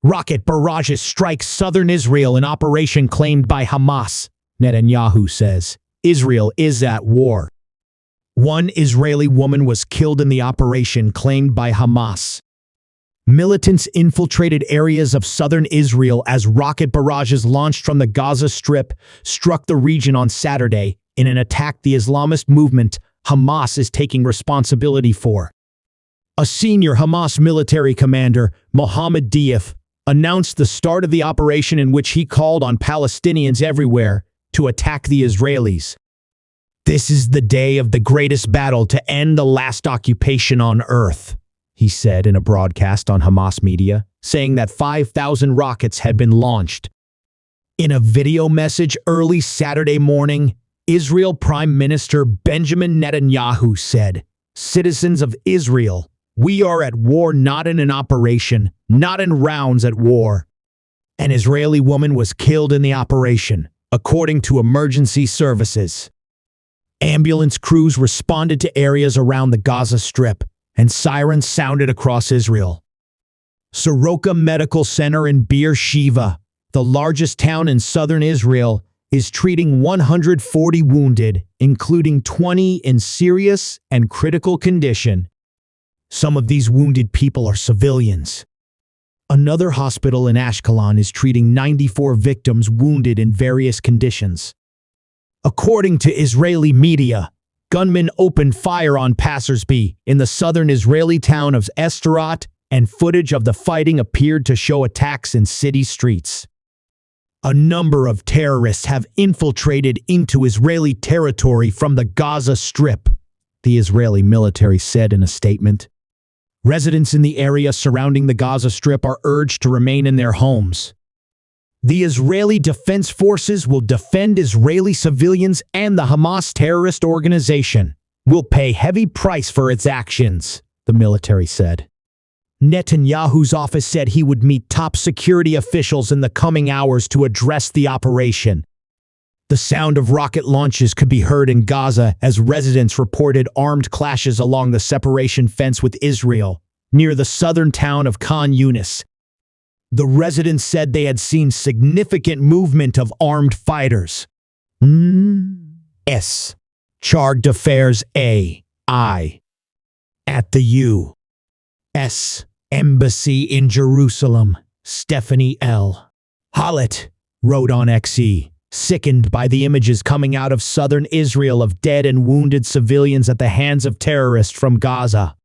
Rocket barrages strike southern Israel in operation claimed by Hamas, Netanyahu says. Israel is at war. One Israeli woman was killed in the operation claimed by Hamas. Militants infiltrated areas of southern Israel as rocket barrages launched from the Gaza Strip struck the region on Saturday in an attack the Islamist movement Hamas is taking responsibility for. A senior Hamas military commander, Mohammed Diaf, announced the start of the operation in which he called on Palestinians everywhere to attack the Israelis. "This is the day of the greatest battle to end the last occupation on earth," he said in a broadcast on Hamas media, saying that 5,000 rockets had been launched. In a video message early Saturday morning, Israel Prime Minister Benjamin Netanyahu said, "Citizens of Israel, we are at war, not in an operation, not in rounds at war." An Israeli woman was killed in the operation, according to emergency services. Ambulance crews responded to areas around the Gaza Strip, and sirens sounded across Israel. Soroka Medical Center in Beersheba, the largest town in southern Israel, is treating 140 wounded, including 20 in serious and critical condition. Some of these wounded people are civilians. Another hospital in Ashkelon is treating 94 victims wounded in various conditions. According to Israeli media, gunmen opened fire on passers-by in the southern Israeli town of Sderot, and footage of the fighting appeared to show attacks in city streets. A number of terrorists have infiltrated into Israeli territory from the Gaza Strip, the Israeli military said in a statement. Residents in the area surrounding the Gaza Strip are urged to remain in their homes. The Israeli Defense Forces will defend Israeli civilians, and the Hamas terrorist organization will pay heavy price for its actions, the military said. Netanyahu's office said he would meet top security officials in the coming hours to address the operation. The sound of rocket launches could be heard in Gaza as residents reported armed clashes along the separation fence with Israel, near the southern town of Khan Yunis. The residents said they had seen significant movement of armed fighters. Chargé d'Affaires A.I. at the U.S. Embassy in Jerusalem, Stephanie L. Hollett, wrote on X, sickened by the images coming out of southern Israel of dead and wounded civilians at the hands of terrorists from Gaza.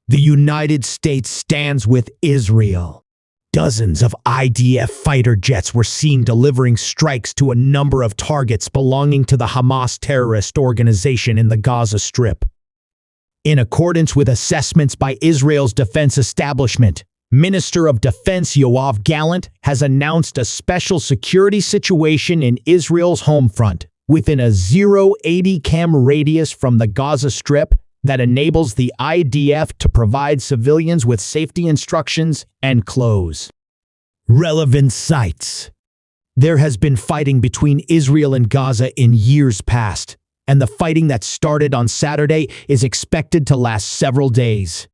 The United States stands with Israel. Dozens of IDF fighter jets were seen delivering strikes to a number of targets belonging to the Hamas terrorist organization in the Gaza Strip. In accordance with assessments by Israel's defense establishment, Minister of Defense Yoav Gallant has announced a special security situation in Israel's home front within a 080 km radius from the Gaza Strip that enables the IDF to provide civilians with safety instructions and close relevant sites. There has been fighting between Israel and Gaza in years past, and the fighting that started on Saturday is expected to last several days.